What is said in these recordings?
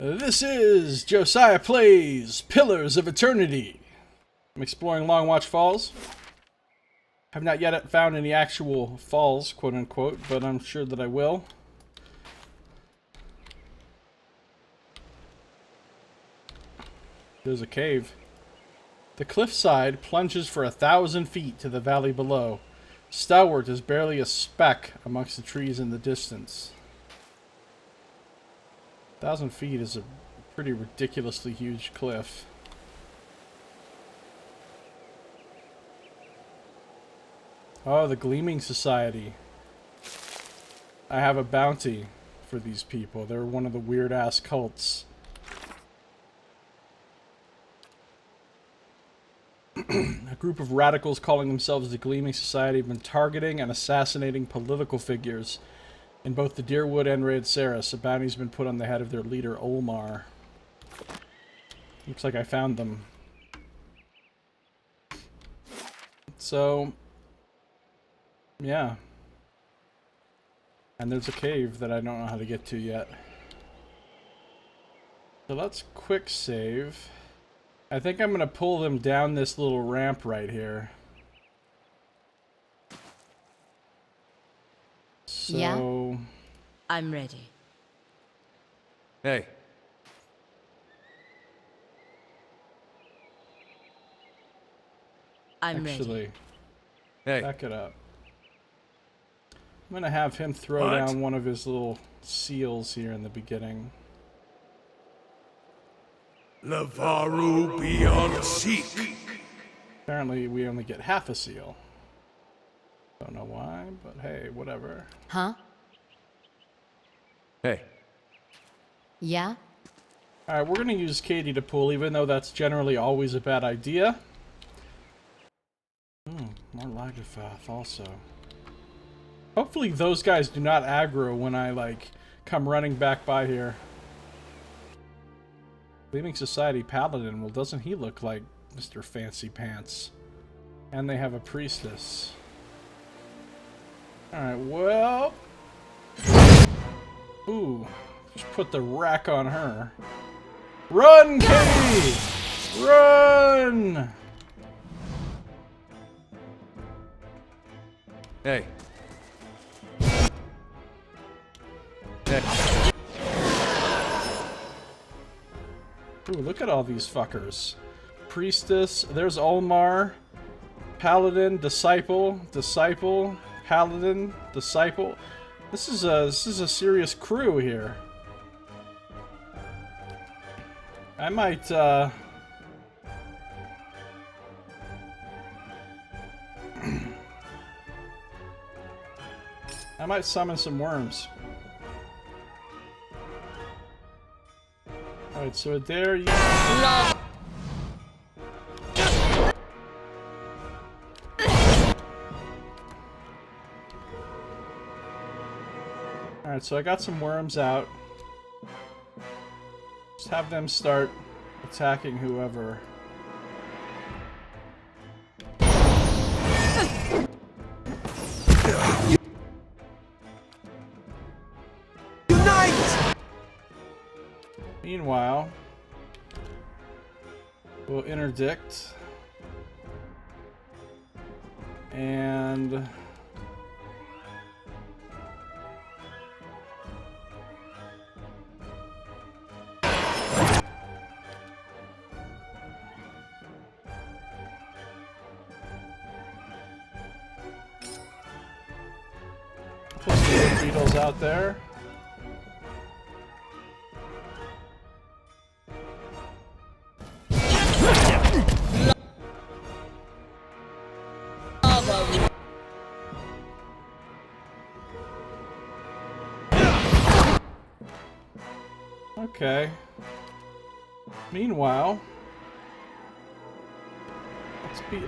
This is Josiah Plays Pillars of Eternity. I'm exploring Long Watch Falls. Have not yet found any actual falls, quote unquote, but I'm sure that I will. There's a cave. The cliffside plunges for 1,000 feet to the valley below. Stalwart is barely a speck amongst the trees in the distance. 1,000 feet is a pretty ridiculously huge cliff. Oh, the Gleaming Society. I have a bounty for these people. They're one of the weird-ass cults. A group of radicals calling themselves the Gleaming Society have been targeting and assassinating political figures in both the Deerwood and Raid Saris. A bounty's been put on the head of their leader, Olmar. Looks like I found them. So, yeah. And there's a cave that I don't know how to get to yet. So let's quick save. I think I'm going to pull them down this little ramp right here. So... Yeah? I'm ready. Hey. I'm Actually, ready. Hey. back it up. I'm going to have him throw What? down one of his little seals here in the beginning. Lavaru beyond seek. Apparently, we only get half a seal. Don't know why, but hey, whatever. Huh? Hey. Yeah? Alright, we're going to use Katie to pull, even though that's generally always a bad idea. More Lagafoth also. Hopefully those guys do not aggro when I, like, come running back by here. Gleaming Society Paladin, well, doesn't he look like Mr. Fancy Pants? And they have a priestess. Alright, well... Ooh, just put the rack on her. Run, Katie! Run! Hey. Hey. Ooh, look at all these fuckers. Priestess, there's Olmar. Paladin, Disciple, Disciple, Paladin, Disciple. This is a serious crew here. I might I might summon some worms. Alright, so there you No. Alright, so I got some worms out. Just have them start attacking whoever. Unite! Meanwhile, we'll interdict. And... put some beetles out there. Okay. Meanwhile,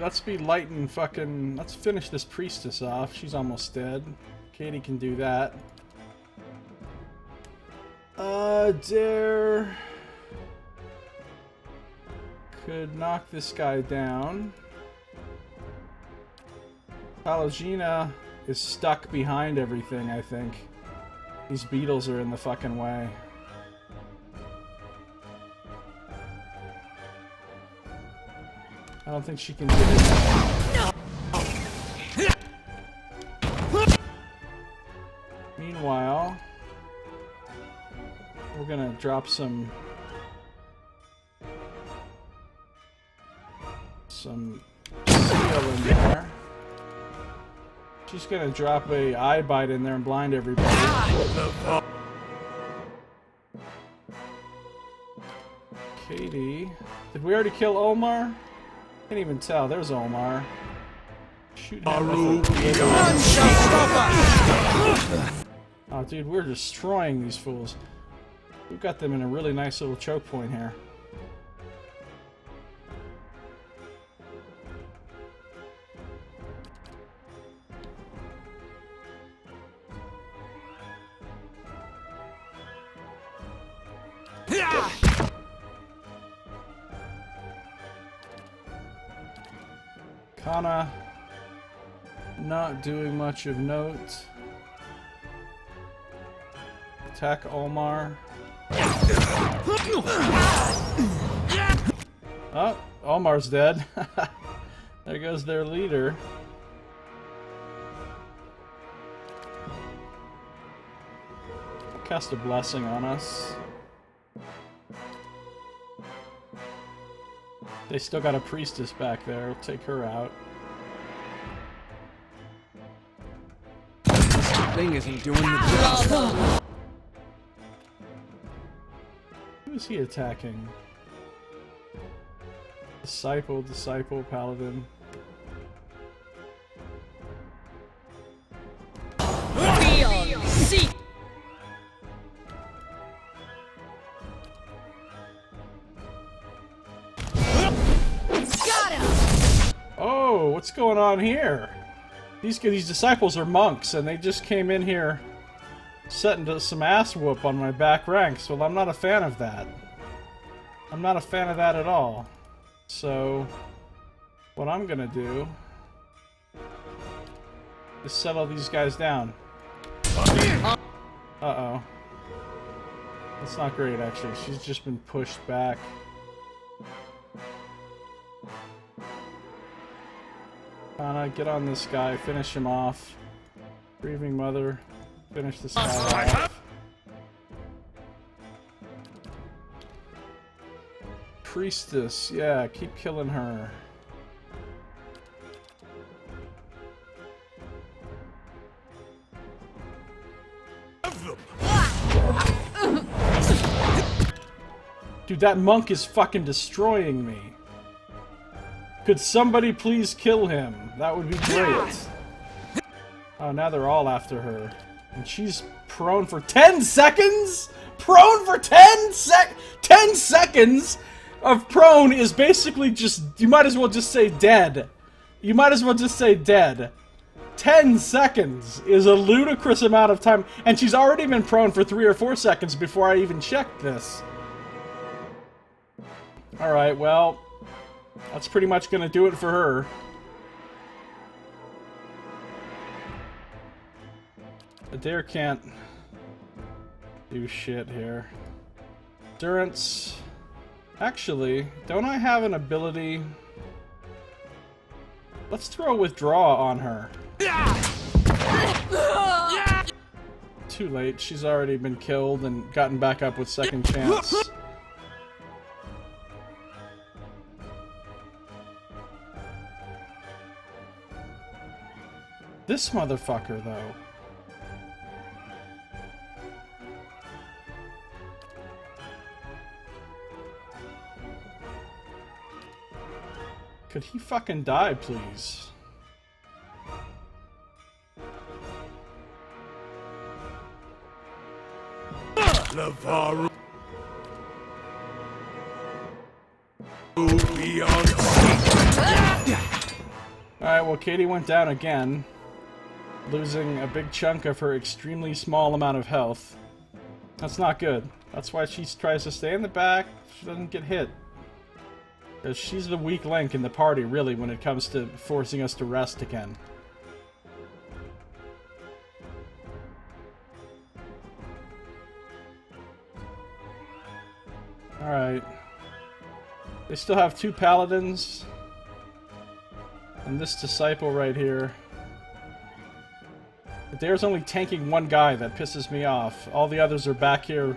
let's be light and fucking. Let's finish this priestess off. She's almost dead. Katie can do that. Dare could knock this guy down. Palagina is stuck behind everything, I think. These beetles are in the fucking way. don't think she can get in there. Meanwhile, we're gonna drop some steel in there. She's gonna drop a eye bite in there and blind everybody. Katie, did we already kill Omar? Can't even tell. There's Omar. Shoot him with a... Oh, dude, we're destroying these fools. We've got them in a really nice little choke point here. Kana not doing much of note. Attack Omar. Oh, Omar's dead. There goes their leader. Cast a blessing on us. They still got a priestess back there. We'll take her out. This thing isn't doing the job. Who is he attacking? Disciple, paladin. Oh, what's going on here? These disciples are monks, and they just came in here setting some ass whoop on my back ranks. Well, I'm not a fan of that. I'm not a fan of that at all. So, what I'm gonna do is settle these guys down. Uh-oh. That's not great, actually. She's just been pushed back. Anna, get on this guy, finish him off. Grieving Mother, finish this guy off. Priestess, yeah, keep killing her. Dude, that monk is fucking destroying me. Could somebody please kill him? That would be great. Oh, now they're all after her. And she's prone for 10 seconds? Prone for 10 seconds of prone is basically just... You might as well just say dead. You might as well just say dead. 10 seconds is a ludicrous amount of time. And she's already been prone for 3 or 4 seconds before I even checked this. Alright, well... That's pretty much gonna do it for her. Adair can't do shit here. Endurance. Actually, don't I have an ability? Let's throw Withdraw on her. Too late. She's already been killed and gotten back up with second chance. This motherfucker, though. Could he fucking die, please? Lavaru beyond seek. Alright, well, Katie went down again, losing a big chunk of her extremely small amount of health. That's not good. That's why she tries to stay in the back. She doesn't get hit. Because she's the weak link in the party, really, when it comes to forcing us to rest again. Alright. They still have 2 paladins. And this disciple right here. But there's only tanking one guy that pisses me off. All the others are back here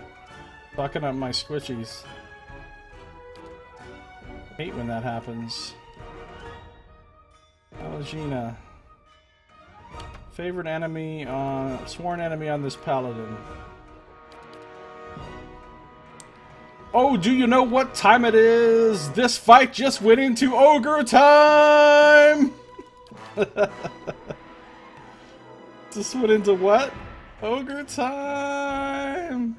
fucking up my squishies. Hate when that happens. Alagina. Favorite enemy on... Sworn enemy on this paladin. Oh, do you know what time it is? This fight just went into ogre time! Just went into what? Ogre time!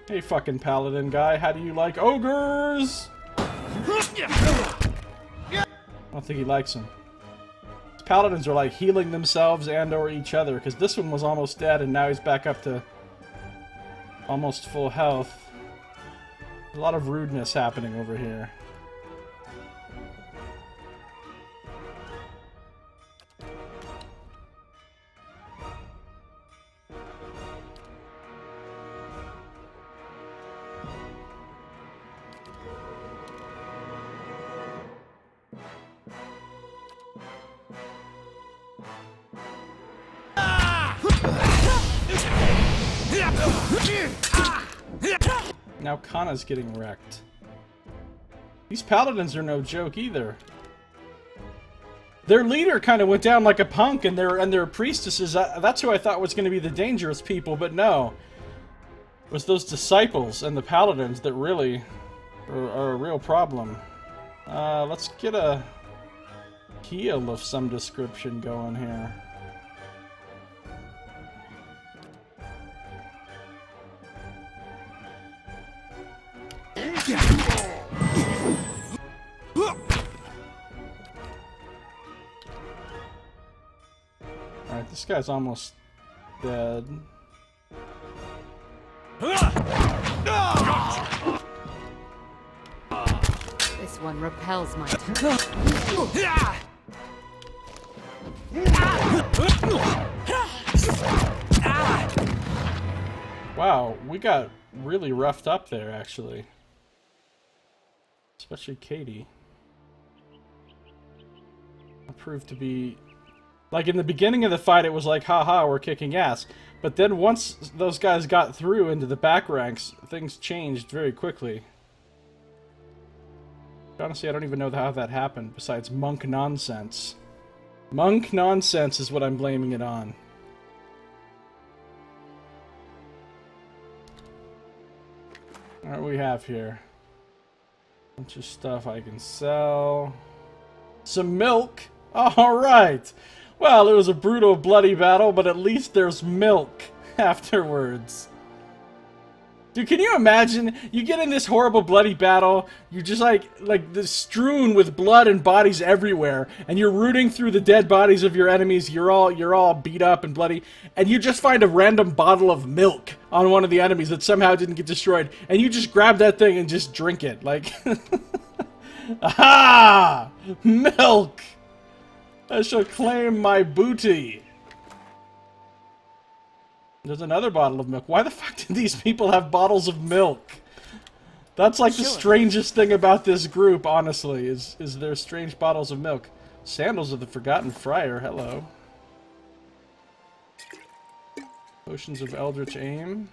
Hey fucking paladin guy, how do you like ogres? I don't think he likes them. Paladins are like healing themselves and or each other, because this one was almost dead and now he's back up to almost full health. A lot of rudeness happening over here. Now Kana's getting wrecked. These paladins are no joke either. Their leader kind of went down like a punk, and their priestesses, that's who I thought was going to be the dangerous people, but no. It was those disciples and the paladins that really are a real problem. Let's get a heal of some description going here. Alright, this guy's almost dead. This one repels my Wow, we got really roughed up there, actually. Especially Katie. It proved to be... Like, in the beginning of the fight, it was like, haha, we're kicking ass. But then once those guys got through into the back ranks, things changed very quickly. Honestly, I don't even know how that happened, besides monk nonsense. Monk nonsense is what I'm blaming it on. What do we have here? Bunch of stuff I can sell. Some milk! Alright! Well, it was a brutal, bloody battle, but at least there's milk afterwards. Dude, can you imagine? You get in this horrible, bloody battle, you're just like strewn with blood and bodies everywhere, and you're rooting through the dead bodies of your enemies, you're all beat up and bloody, and you just find a random bottle of milk on one of the enemies that somehow didn't get destroyed, and you just grab that thing and just drink it, like... Aha! Milk! I shall claim my booty. There's another bottle of milk. Why the fuck did these people have bottles of milk? That's like the strangest thing about this group, honestly, is their strange bottles of milk. Sandals of the Forgotten Friar, hello. Potions of Eldritch Aim.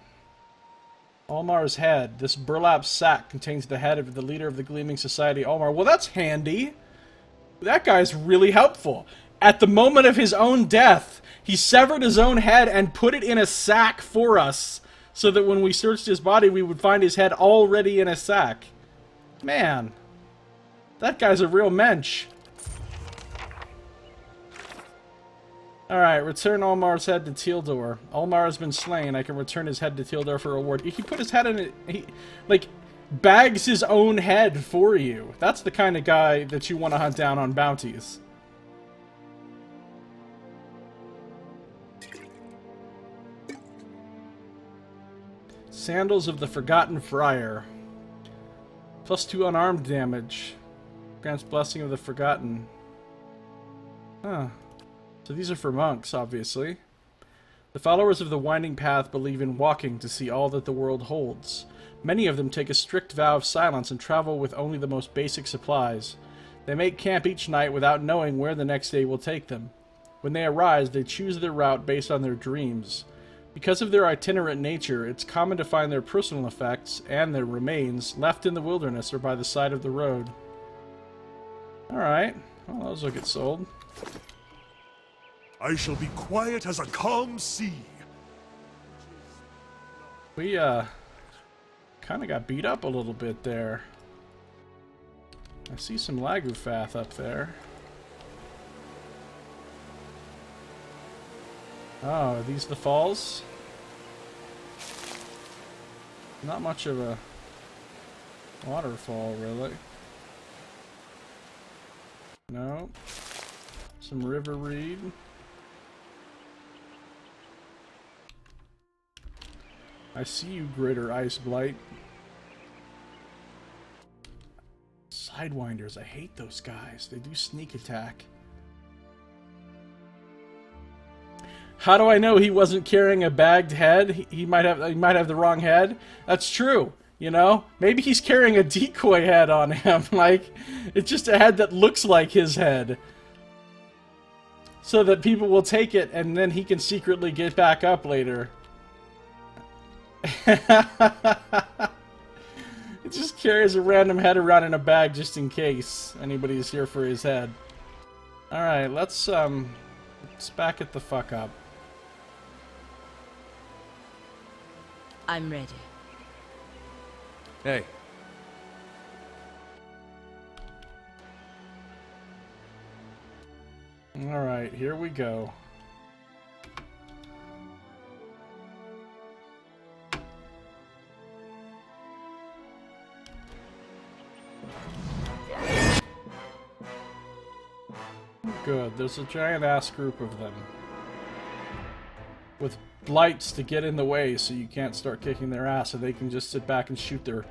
Olmar's head. This burlap sack contains the head of the leader of the Gleaming Society, Olmar. Well, that's handy. That guy's really helpful. At the moment of his own death, he severed his own head and put it in a sack for us, so that when we searched his body, we would find his head already in a sack. Man, that guy's a real mensch. Alright, return Olmar's head to Tildor. Olmar has been slain. I can return his head to Tildor for reward. He put his head in it. He, like, bags his own head for you. That's the kind of guy that you want to hunt down on bounties. Sandals of the Forgotten Friar. +2 unarmed damage. Grants Blessing of the Forgotten. Huh. So these are for monks, obviously. The followers of the Winding Path believe in walking to see all that the world holds. Many of them take a strict vow of silence and travel with only the most basic supplies. They make camp each night without knowing where the next day will take them. When they arise, they choose their route based on their dreams. Because of their itinerant nature, it's common to find their personal effects and their remains left in the wilderness or by the side of the road. Alright, well, those will get sold. I shall be quiet as a calm sea. We, kind of got beat up a little bit there. I see some Lagufath up there. Oh, are these the falls? Not much of a waterfall, really. No. Some river reed. I see you, Greater Ice Blight. Sidewinders, I hate those guys. They do sneak attack. How do I know he wasn't carrying a bagged head? He might have the wrong head. That's true. You know, maybe he's carrying a decoy head on him. Like, it's just a head that looks like his head, so that people will take it and then he can secretly get back up later. It just carries a random head around in a bag just in case anybody's here for his head. All right, let's back it the fuck up. I'm ready. Hey. All right, here we go. Good, there's a giant ass group of them. With blights to get in the way so you can't start kicking their ass, so they can just sit back and shoot their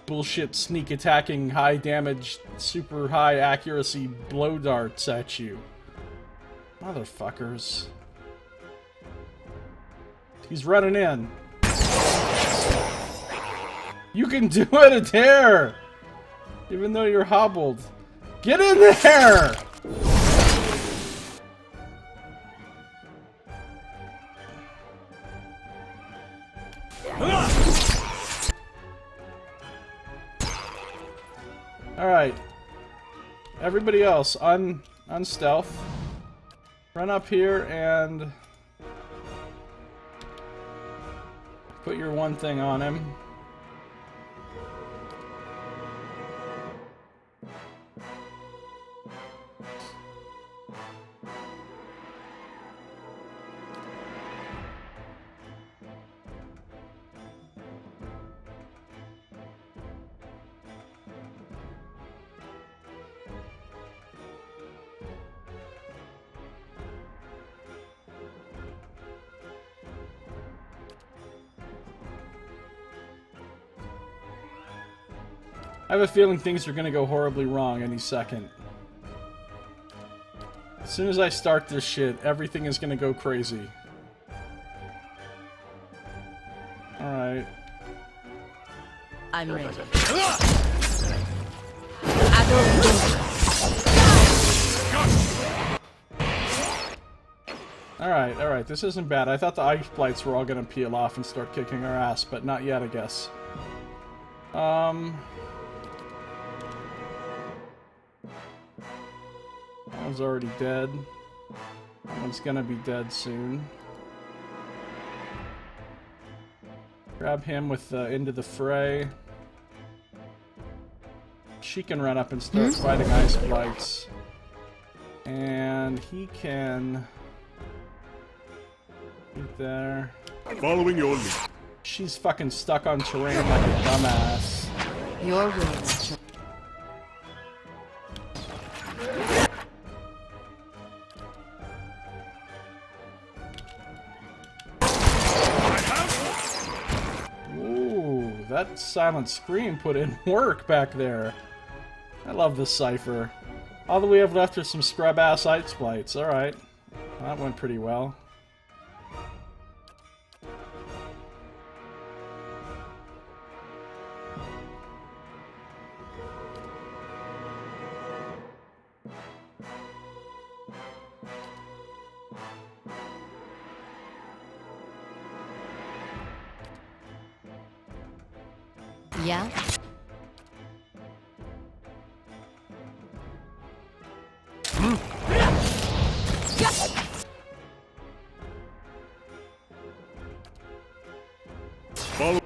bullshit sneak attacking, high damage, super high accuracy blow darts at you. Motherfuckers. He's running in. You can do it, a tear! Even though you're hobbled. Get in there! Alright. Everybody else, unstealth. Run up here and put your one thing on him. I have a feeling things are going to go horribly wrong any second. As soon as I start this shit, everything is going to go crazy. Alright. I'm ready. Alright, this isn't bad. I thought the ice blights were all going to peel off and start kicking our ass, but not yet, I guess. That one's already dead. That one's gonna be dead soon. Grab him with into the fray. She can run up and start fighting ice blights. And he can get there. Following your lead. She's fucking stuck on terrain like a dumbass. Your will. That silent scream put in work back there. I love this cipher. All that we have left are some scrub-ass ice blights. Alright. That went pretty well. Yeah? Following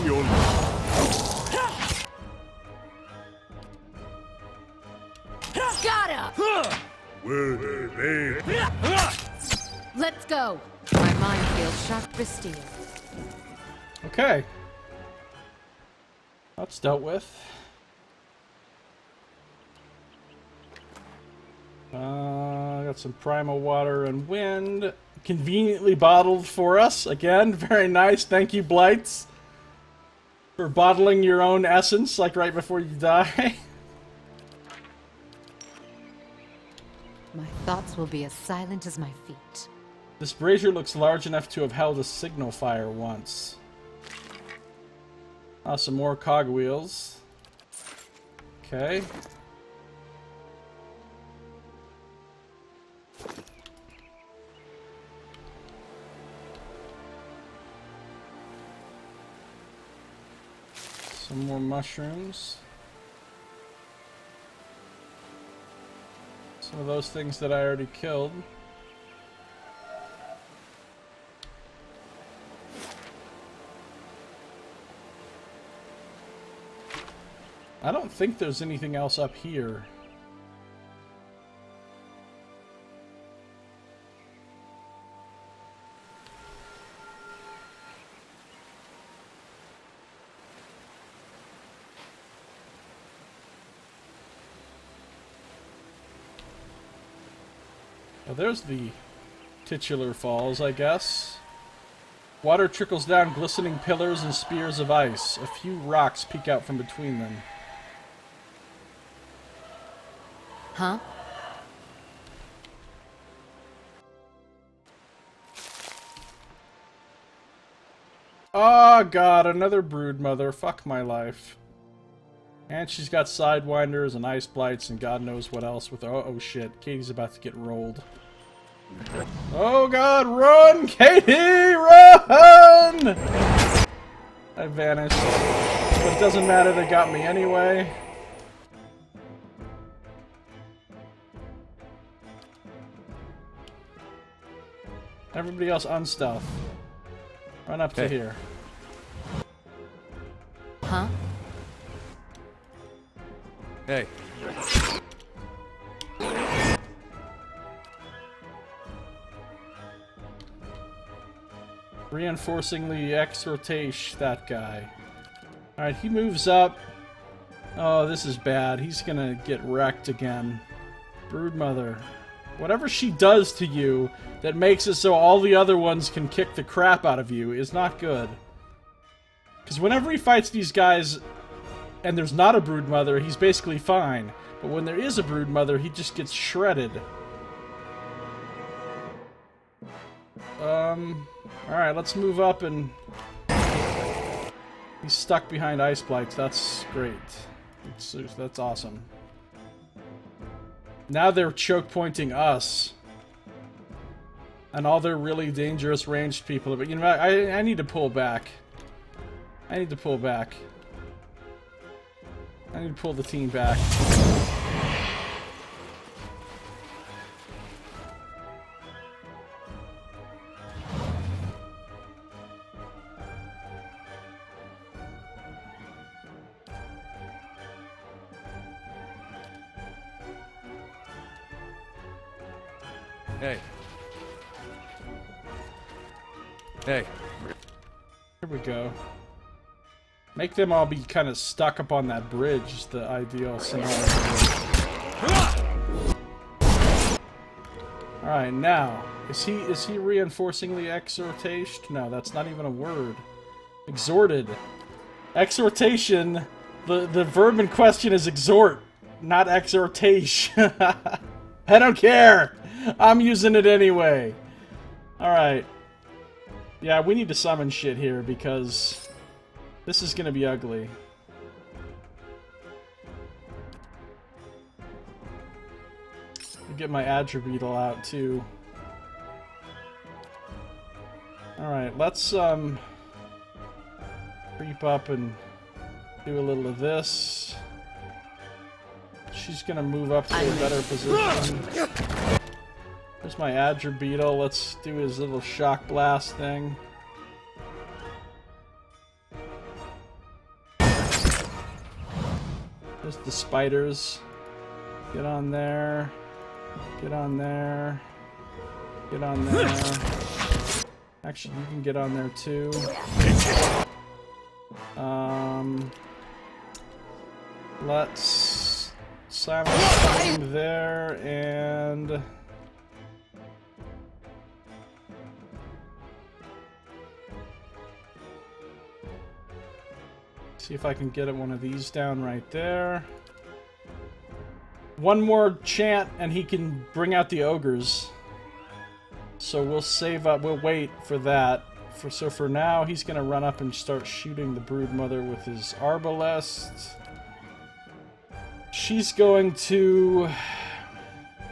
your lead. Gotta! Were they? Let's go! My mind feels sharp as steel. Okay. That's dealt with. Got some primal water and wind. Conveniently bottled for us. Again, very nice. Thank you, Blights, for bottling your own essence, like right before you die. My thoughts will be as silent as my feet. This brazier looks large enough to have held a signal fire once. Some more cogwheels. Okay. Some more mushrooms. Some of those things that I already killed. I don't think there's anything else up here. Well, there's the titular falls, I guess. Water trickles down glistening pillars and spears of ice. A few rocks peek out from between them. Huh? Oh god, another broodmother. Fuck my life. And she's got sidewinders and ice blights and god knows what else with her. Oh shit, Katie's about to get rolled. Oh god, run! Katie, run! I vanished. But it doesn't matter, they got me anyway. Everybody else unstealth. Run up to here. Huh? Hey. Reinforcingly exhortation, that guy. Alright, he moves up. Oh, this is bad. He's gonna get wrecked again. Broodmother. Whatever she does to you that makes it so all the other ones can kick the crap out of you is not good. Because whenever he fights these guys and there's not a broodmother, he's basically fine. But when there is a broodmother, he just gets shredded. Alright, let's move up and... He's stuck behind ice blights. That's great. That's awesome. Now they're choke pointing us. And all their really dangerous ranged people. But you know what? I need to pull back. I need to pull back. I need to pull the team back. Hey. Hey. Here we go. Make them all be kind of stuck up on that bridge is the ideal scenario. Alright, now. Is he reinforcingly exhortation? No, that's not even a word. Exhorted. Exhortation The verb in question is exhort, not exhortation. I don't care. I'm using it anyway. Alright. Yeah, we need to summon shit here because this is gonna be ugly. I'll get my Adra out too. Alright, let's creep up and do a little of this. She's gonna move up to a better position. There's my Adra. Let's do his little shock blast thing. There's the spiders. Get on there. Get on there. Get on there. Actually, you can get on there too. Let's silence him there and see if I can get one of these down right there. One more chant and he can bring out the ogres. So we'll save up, we'll wait for that. So for now, he's gonna run up and start shooting the broodmother with his arbalest. She's going to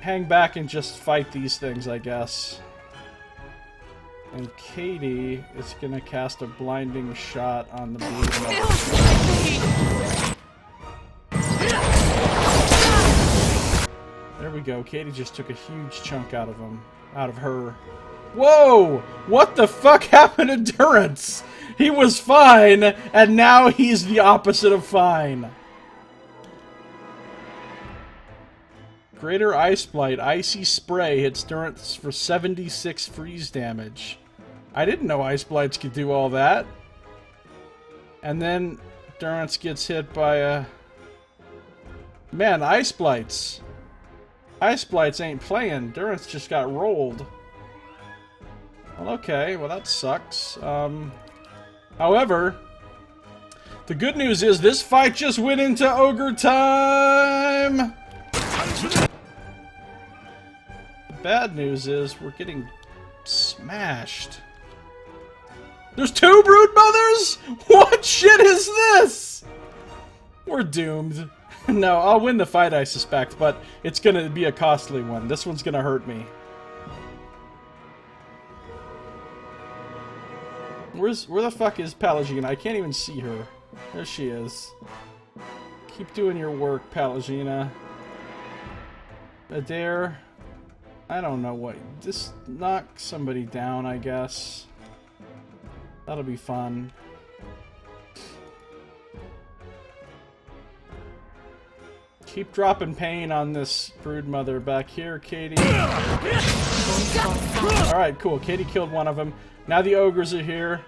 hang back and just fight these things, I guess. And Katie is gonna cast a blinding shot on the broodmother. There we go. Katie just took a huge chunk out of her. Whoa! What the fuck happened to Durance? He was fine, and now he's the opposite of fine. Greater Ice Blight, Icy Spray hits Durance for 76 freeze damage. I didn't know Ice Blights could do all that. And then Durance gets hit by a... Man, Ice Blights. Ice Blights ain't playing. Durance just got rolled. Well, okay. Well, that sucks. However, the good news is this fight just went into ogre time! The bad news is we're getting smashed. There's 2 broodmothers? What shit is this? We're doomed. No, I'll win the fight, I suspect, but it's gonna be a costly one. This one's gonna hurt me. Where the fuck is Pallegina? I can't even see her. There she is. Keep doing your work, Pallegina. Adair. I don't know what. Just knock somebody down, I guess. That'll be fun. Keep dropping pain on this broodmother back here, Katie. Alright, cool. Katie killed one of them. Now the ogres are here.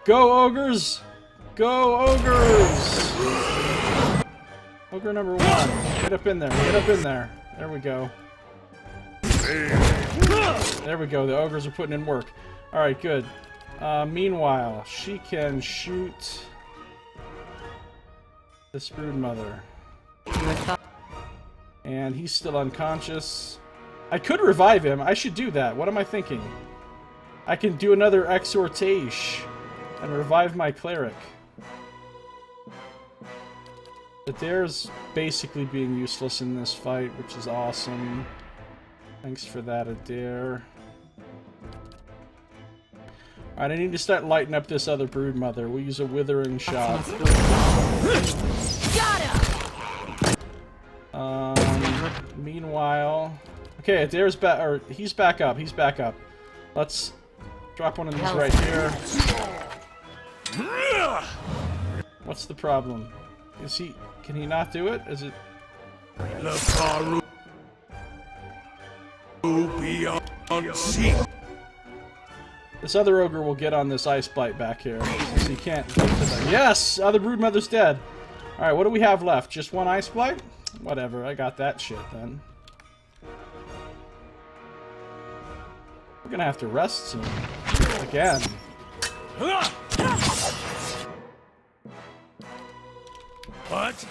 Go, ogres! Go, ogres! Ogre number 1. Get up in there. Get up in there. There we go. There we go. The ogres are putting in work. Alright, good. Meanwhile, she can shoot this broodmother. And he's still unconscious. I could revive him. I should do that. What am I thinking? I can do another exhortation and revive my cleric. Adair's basically being useless in this fight, which is awesome. Thanks for that, Adair. Alright, I need to start lighting up this other broodmother. We'll use a withering shot. Meanwhile... Okay, Adair's back, or he's back up. He's back up. Let's drop one of these right here. What's the problem? Is he... Can he not do it? Is it... This other ogre will get on this ice blight back here. So he can't get to them. Yes! Other broodmother's dead. Alright, what do we have left? Just one ice blight? Whatever, I got that shit then. We're gonna have to rest soon. Again. What?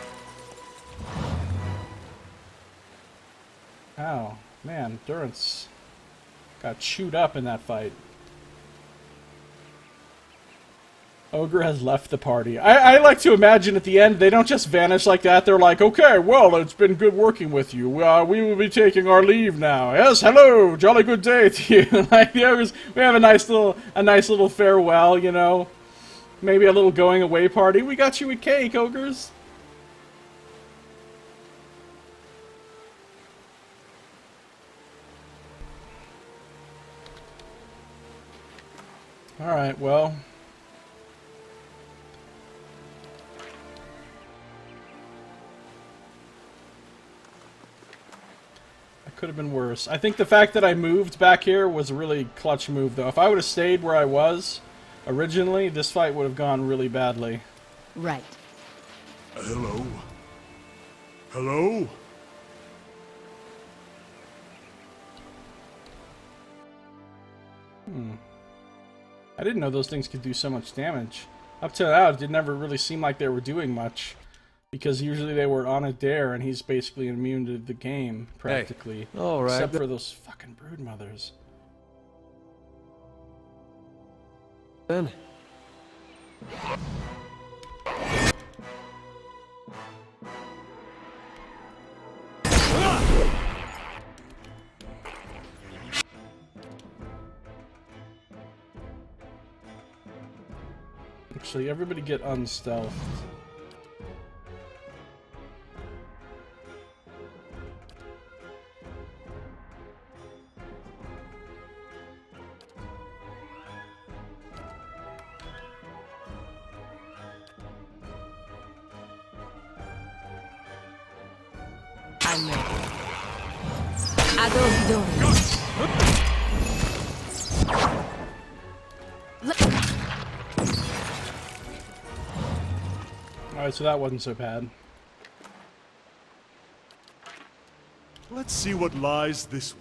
Oh, man, Durance got chewed up in that fight. Ogre has left the party. I like to imagine at the end, they don't just vanish like that. They're like, okay, well, it's been good working with you. We will be taking our leave now. Yes, hello, jolly good day to you. Like the ogres, we have a nice little farewell, you know. Maybe a little going away party. We got you a cake, ogres. All right, well. Could have been worse. I think the fact that I moved back here was a really clutch move, though. If I would have stayed where I was originally, this fight would have gone really badly. Right. Hello? Hello? I didn't know those things could do so much damage. Up to now, it did never really seem like they were doing much. Because usually they were on a dare, and he's basically immune to the game, practically. Hey. All right. Except for those fucking brood mothers. Then. Actually, everybody get unstealthed. I'm ready. Adore. Alright, so that wasn't so bad. Let's see what lies this way.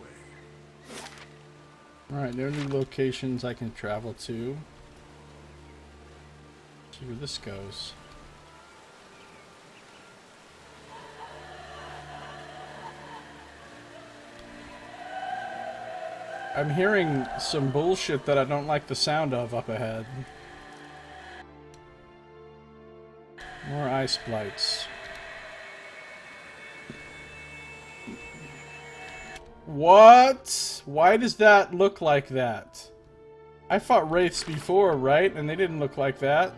Alright, there are new locations I can travel to. See where this goes. I'm hearing some bullshit that I don't like the sound of up ahead. More ice blights. What? Why does that look like that? I fought wraiths before, right? And they didn't look like that.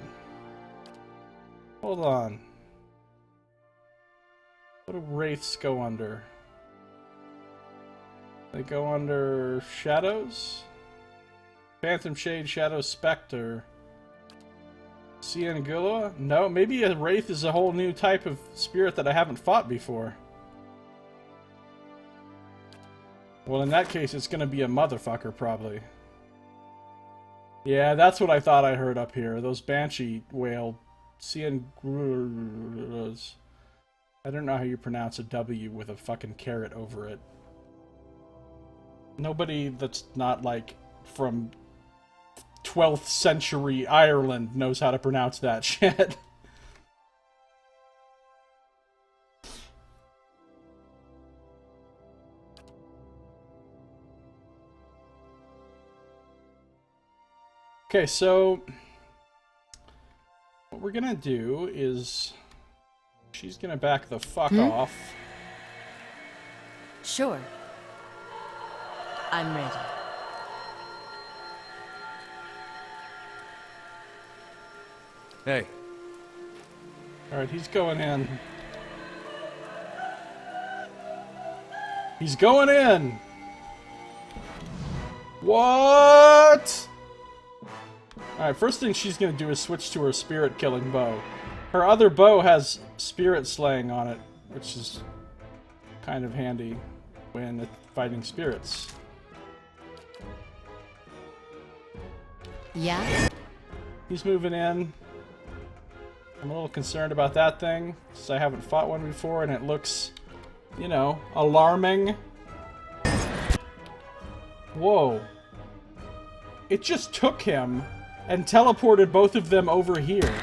Hold on. What do wraiths go under? They go under Shadows? Phantom Shade, Shadow Spectre. Ciangula? No, maybe a Wraith is a whole new type of spirit that I haven't fought before. Well, in that case, it's gonna be a motherfucker, probably. Yeah, that's what I thought I heard up here. Those Banshee whale... Ciangulas. I don't know how you pronounce a W with a fucking carrot over it. Nobody that's not, like, from 12th century Ireland knows how to pronounce that shit. Okay, so what we're gonna do is she's gonna back the fuck off. Sure. I'm ready. Hey. Alright, he's going in. He's going in! What? Alright, first thing she's gonna do is switch to her spirit killing bow. Her other bow has spirit slaying on it, which is kind of handy when fighting spirits. Yeah? He's moving in. I'm a little concerned about that thing, since I haven't fought one before, and it looks, you know, alarming. Whoa. It just took him and teleported both of them over here.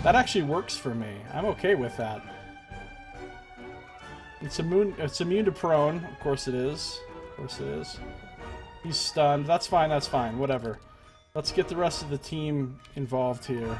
That actually works for me. I'm okay with that. It's immune to prone. Of course it is. Of course it is. He's stunned. That's fine, that's fine. Whatever. Let's get the rest of the team involved here.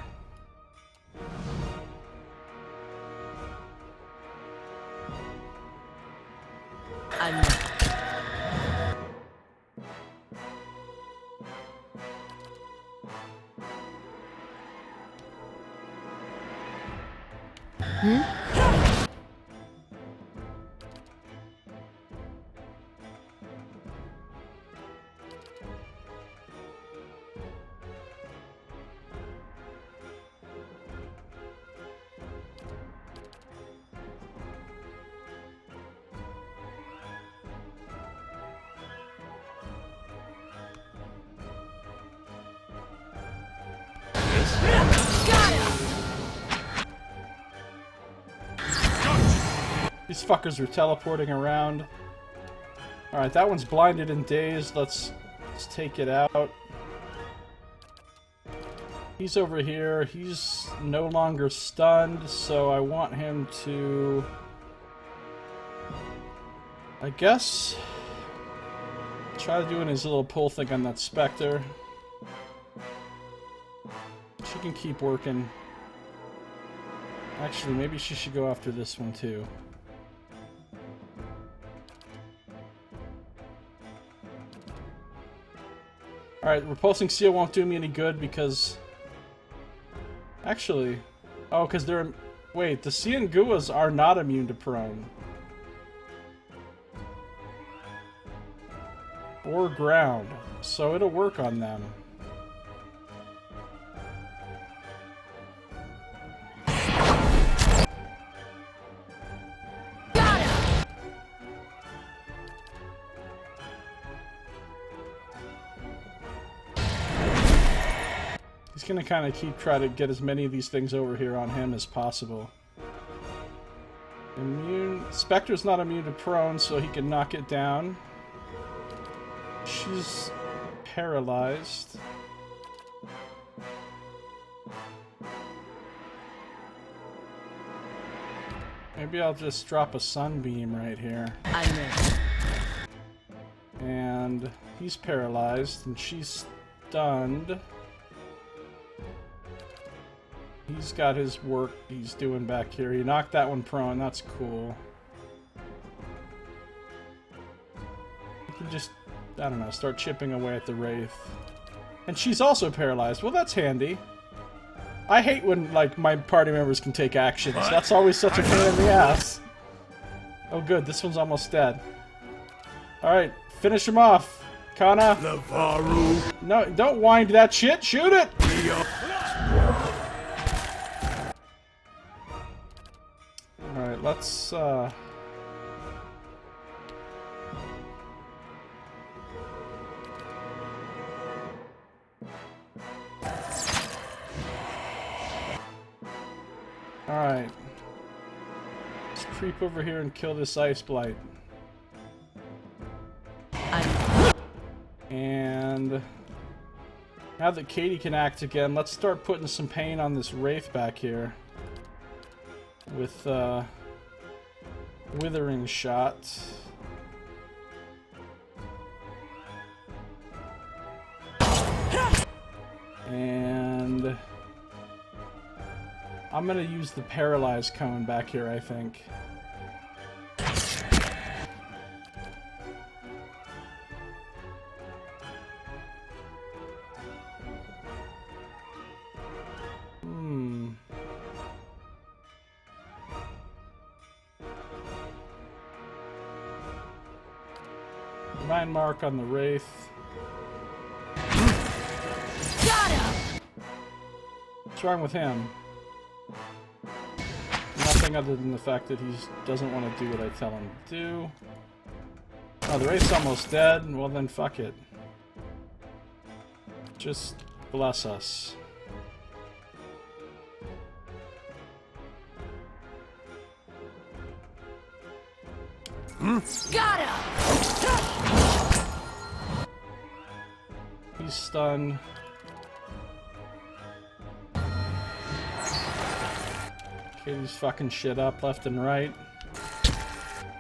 These fuckers are teleporting around. Alright, that one's blinded and dazed. Let's take it out. He's over here. He's no longer stunned, so I want him to... I guess... try doing his little pull thing on that Spectre. She can keep working. Actually, maybe she should go after this one too. Alright, repulsing seal won't do me any good because... Actually... Oh, because they're... Wait, the Cianguas are not immune to prone. Or ground. So it'll work on them. He's gonna kind of try to get as many of these things over here on him as possible. Spectre's not immune to prone, so he can knock it down. She's paralyzed. Maybe I'll just drop a sunbeam right here. And he's paralyzed, and she's stunned. He's got his work he's doing back here. He knocked that one prone. That's cool. You can just, I don't know, start chipping away at the Wraith. And she's also paralyzed. Well, that's handy. I hate when, like, my party members can take actions. That's always such a pain in the ass. Oh, good. This one's almost dead. Alright, finish him off. Kana. No, don't wind that shit. Shoot it! Alright, let's, Alright. Let's creep over here and kill this Ice Blight. And... now that Katie can act again, let's start putting some pain on this Wraith back here. With, Withering Shot. And... I'm gonna use the Paralyzed Cone back here, I think. Divine Mark on the Wraith. Got him! What's wrong with him? Nothing other than the fact that he doesn't want to do what I tell him to do. Oh, the Wraith's almost dead. Well then, fuck it. Just bless us. Got him! He's stunned. Katie's fucking shit up left and right.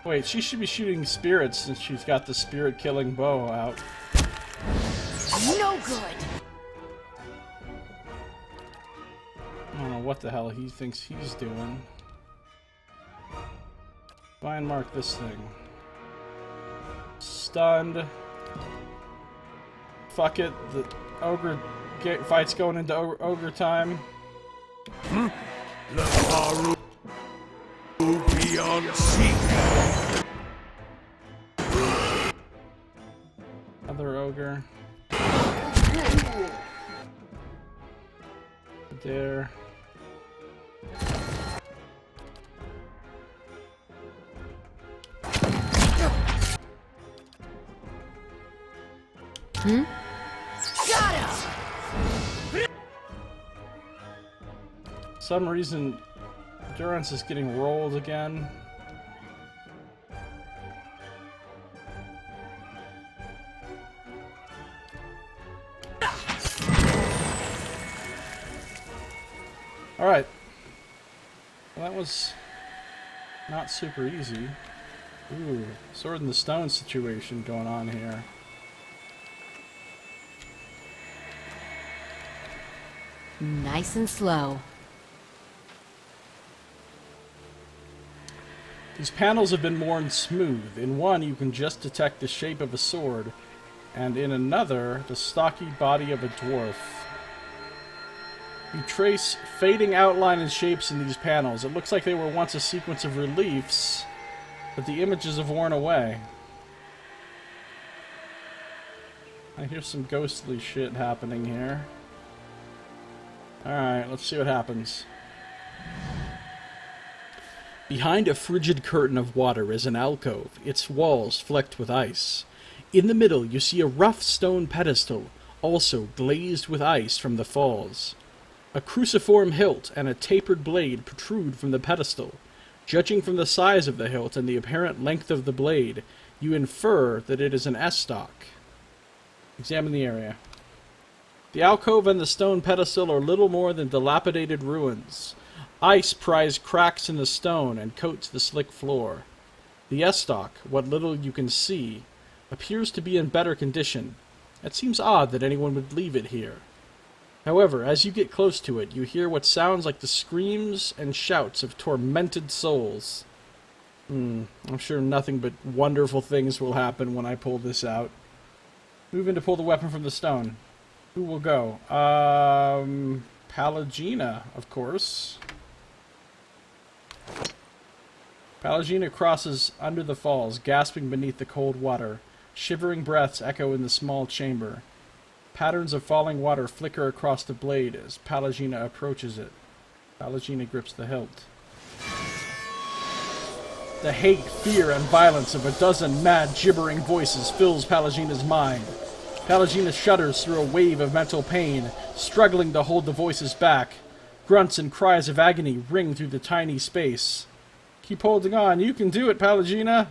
Wait, she should be shooting spirits since she's got the spirit-killing bow out. No good. I don't know what the hell he thinks he's doing. Blind mark this thing. Stunned. Fuck it. The ogre fight's going into ogre time. Beyond seek. Other ogre. There. Hmm? Some reason Durance is getting rolled again. Alright. Well, that was not super easy. Ooh, sword in the stone situation going on here. Nice and slow. These panels have been worn smooth. In one, you can just detect the shape of a sword, and in another, the stocky body of a dwarf. You trace fading outline and shapes in these panels. It looks like they were once a sequence of reliefs, but the images have worn away. I hear some ghostly shit happening here. Alright, let's see what happens. Behind a frigid curtain of water is an alcove, its walls flecked with ice. In the middle you see a rough stone pedestal, also glazed with ice from the falls. A cruciform hilt and a tapered blade protrude from the pedestal. Judging from the size of the hilt and the apparent length of the blade, you infer that it is an S-stock. Examine the area. The alcove and the stone pedestal are little more than dilapidated ruins. Ice pries cracks in the stone and coats the slick floor. The S-stock, what little you can see, appears to be in better condition. It seems odd that anyone would leave it here. However, as you get close to it, you hear what sounds like the screams and shouts of tormented souls. I'm sure nothing but wonderful things will happen when I pull this out. Move in to pull the weapon from the stone. Who will go? Palagina, of course. Palagina crosses under the falls, gasping beneath the cold water. Shivering breaths echo in the small chamber. Patterns of falling water flicker across the blade as Palagina approaches it. Palagina grips the hilt. The hate, fear, and violence of a dozen mad, gibbering voices fills Palagina's mind. Palagina shudders through a wave of mental pain, struggling to hold the voices back. Grunts and cries of agony ring through the tiny space. Keep holding on. You can do it, Palagina.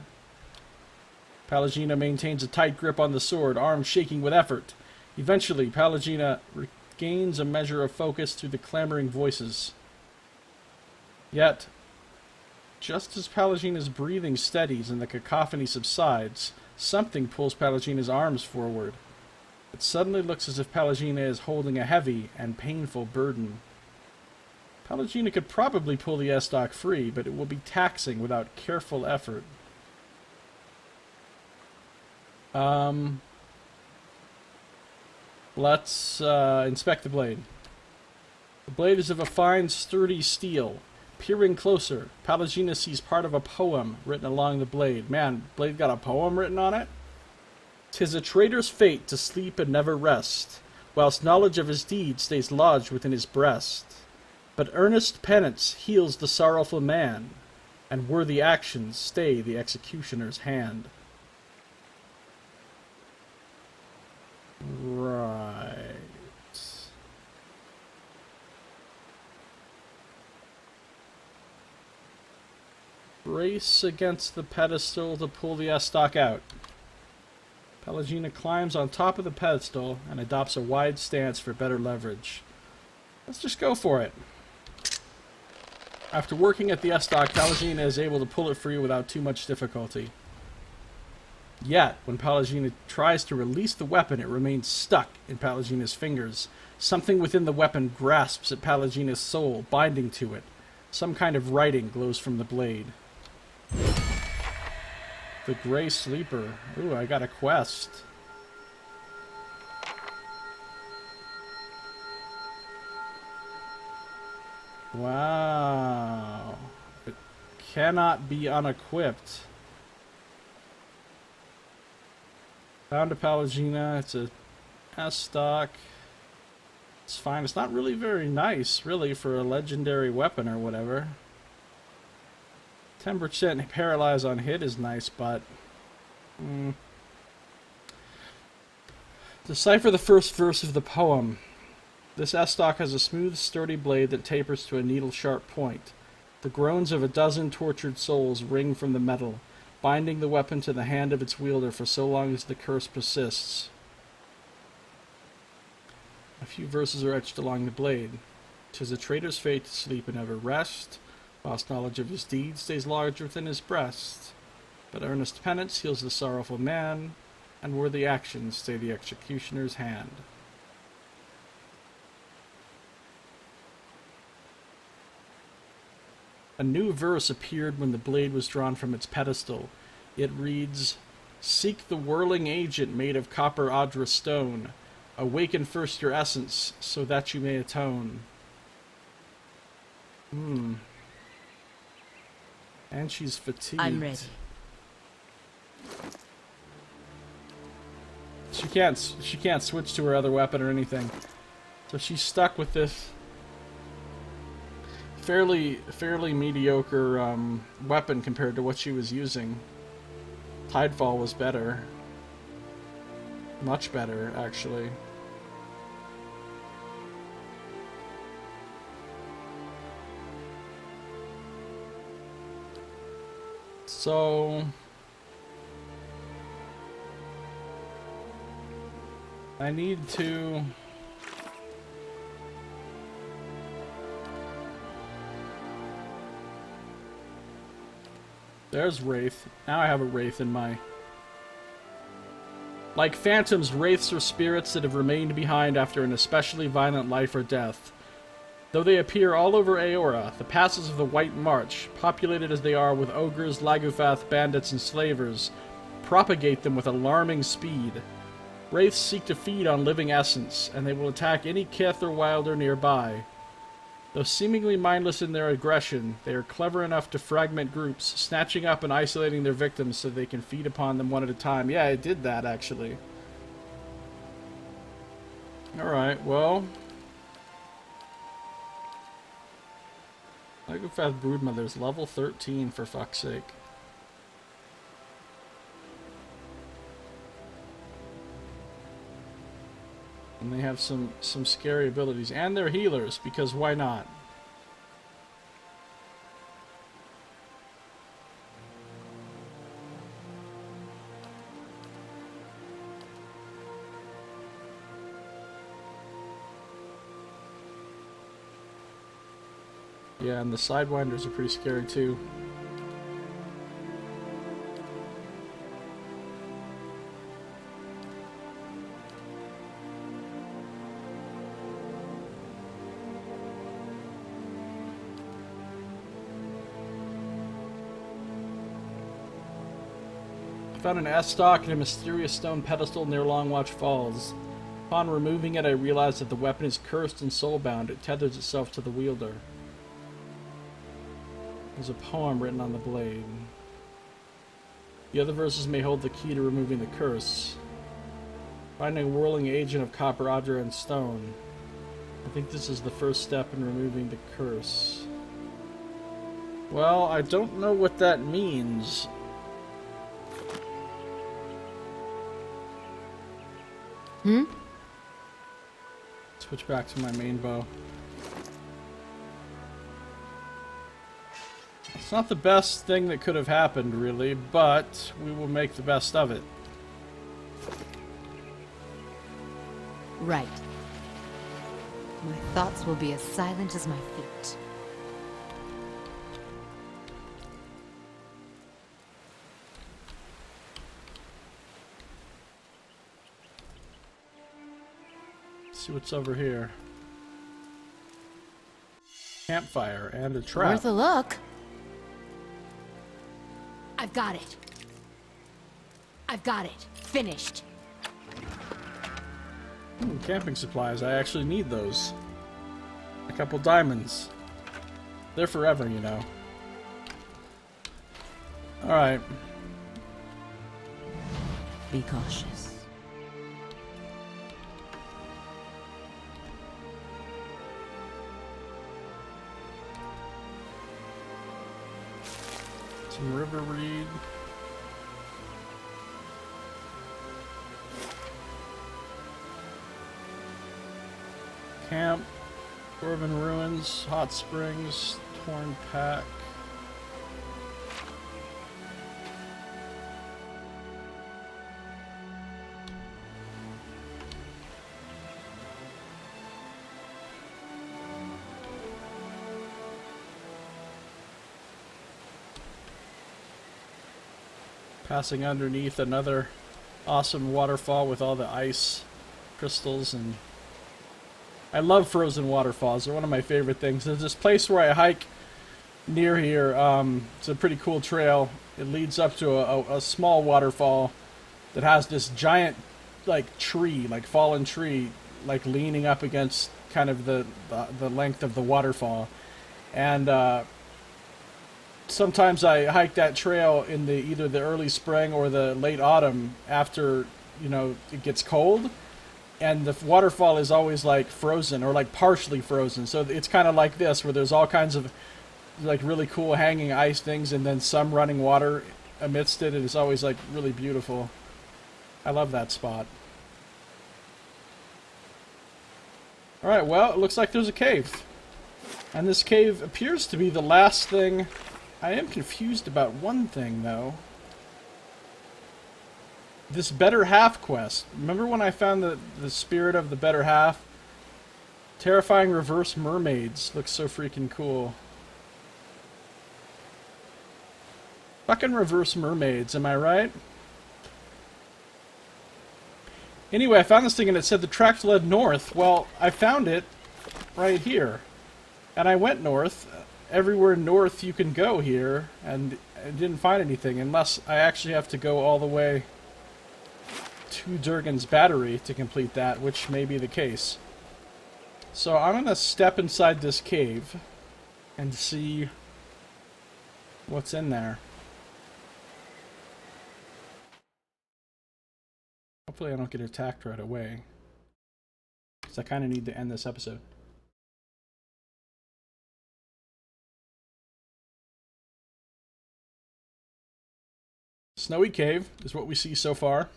Palagina maintains a tight grip on the sword, arms shaking with effort. Eventually, Palagina regains a measure of focus through the clamoring voices. Yet, just as Palagina's breathing steadies and the cacophony subsides, something pulls Palagina's arms forward. It suddenly looks as if Palagina is holding a heavy and painful burden. Palagina could probably pull the S-stock free, but it will be taxing without careful effort. Let's inspect the blade. The blade is of a fine, sturdy steel. Peering closer, Palagina sees part of a poem written along the blade. Man, blade got a poem written on it? "'Tis a traitor's fate to sleep and never rest, whilst knowledge of his deed stays lodged within his breast. But earnest penance heals the sorrowful man, and worthy actions stay the executioner's hand." Right. Brace against the pedestal to pull the S-stock out. Palagina climbs on top of the pedestal and adopts a wide stance for better leverage. Let's just go for it. After working at the S-Dock, Pallegina is able to pull it free without too much difficulty. Yet, when Pallegina tries to release the weapon, it remains stuck in Pallegina's fingers. Something within the weapon grasps at Pallegina's soul, binding to it. Some kind of writing glows from the blade. The Grey Sleeper. Ooh, I got a quest. Wow. It cannot be unequipped. Found a Pallegina. It's a S-Stock. It's fine. It's not really very nice, really, for a legendary weapon or whatever. 10% paralyze on hit is nice, but... Decipher the first verse of the poem. This S-Stock has a smooth, sturdy blade that tapers to a needle-sharp point. The groans of a dozen tortured souls ring from the metal, binding the weapon to the hand of its wielder for so long as the curse persists. A few verses are etched along the blade. 'Tis a traitor's fate to sleep and never rest, whilst knowledge of his deeds stays large within his breast. But earnest penance heals the sorrowful man, and worthy actions stay the executioner's hand. A new verse appeared when the blade was drawn from its pedestal. It reads, "Seek the whirling agent made of copper Adra stone. Awaken first your essence, so that you may atone." And she's fatigued. I'm ready. She can't switch to her other weapon or anything. So she's stuck with this fairly mediocre weapon compared to what she was using. Tidefall was better. Much better, actually. So... I need to... There's Wraith. Now I have a Wraith in my... Like phantoms, Wraiths are spirits that have remained behind after an especially violent life or death. Though they appear all over Aora, the passes of the White March, populated as they are with ogres, Lagufath, bandits, and slavers, propagate them with alarming speed. Wraiths seek to feed on living essence, and they will attack any kith or wilder nearby. Though seemingly mindless in their aggression, they are clever enough to fragment groups, snatching up and isolating their victims so they can feed upon them one at a time. Yeah, it did that, actually. Alright, well... Lagufath Broodmother's level 13, for fuck's sake. And they have some scary abilities. And they're healers, because why not? Yeah, and the Sidewinders are pretty scary too. I found an S-Stock and a mysterious stone pedestal near Longwatch Falls. Upon removing it, I realized that the weapon is cursed and soulbound. It tethers itself to the wielder. There's a poem written on the blade. The other verses may hold the key to removing the curse. Finding a whirling agent of copper, Adra, and stone. I think this is the first step in removing the curse. Well, I don't know what that means. Switch back to my main bow. It's not the best thing that could have happened, really, but we will make the best of it. Right. My thoughts will be as silent as my feet. see what's over here. Campfire and a trap. Worth a look. I've got it. I've got it. Finished. Camping supplies. I actually need those. A couple diamonds. They're forever, you know. Alright. Be cautious. Some river reed. Camp. Dwarven ruins. Hot springs. Torn pack. Passing underneath another awesome waterfall with all the ice crystals, and I love frozen waterfalls. They're one of my favorite things. There's this place where I hike near here. It's a pretty cool trail. It leads up to a small waterfall that has this giant like tree, like fallen tree, like leaning up against kind of the length of the waterfall. And sometimes I hike that trail in either the early spring or the late autumn after, you know, it gets cold, and the waterfall is always like frozen or like partially frozen. So it's kind of like this, where there's all kinds of like really cool hanging ice things and then some running water amidst it. It is always like really beautiful. I love that spot. Alright, well, it looks like there's a cave. And this cave appears to be the last thing. I am confused about one thing, though. This Better Half quest. Remember when I found the spirit of the Better Half? Terrifying reverse mermaids. Looks so freaking cool. Fucking reverse mermaids, am I right? Anyway, I found this thing and it said the tracks led north. Well, I found it right here. And I went north. Everywhere north you can go here, and I didn't find anything, unless I actually have to go all the way to Durgan's Battery to complete that, which may be the case. So I'm going to step inside this cave and see what's in there. Hopefully I don't get attacked right away, because I kind of need to end this episode. Snowy cave is what we see so far.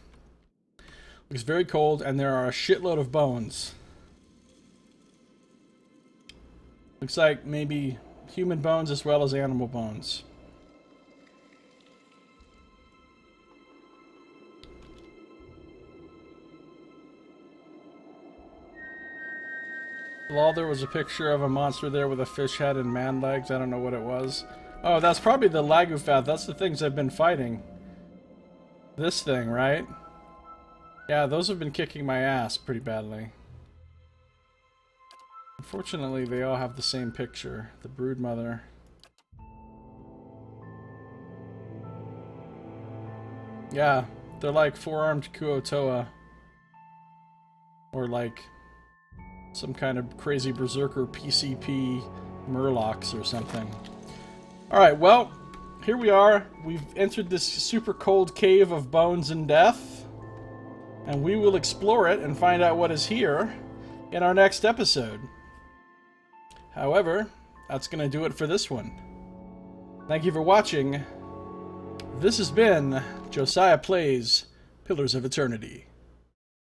Looks very cold, and there are a shitload of bones. Looks like maybe human bones as well as animal bones. Well, there was a picture of a monster there with a fish head and man legs. I don't know what it was. Oh, that's probably the Lagufath. That's the things I've been fighting. This thing, right? Yeah, those have been kicking my ass pretty badly. Unfortunately, they all have the same picture. The Broodmother. Yeah, they're like four-armed Kuotoa. Or like some kind of crazy berserker PCP Murlocs or something. Alright, well, here we are. We've entered this super cold cave of bones and death. And we will explore it and find out what is here in our next episode. However, that's going to do it for this one. Thank you for watching. This has been Josiah Plays Pillars of Eternity.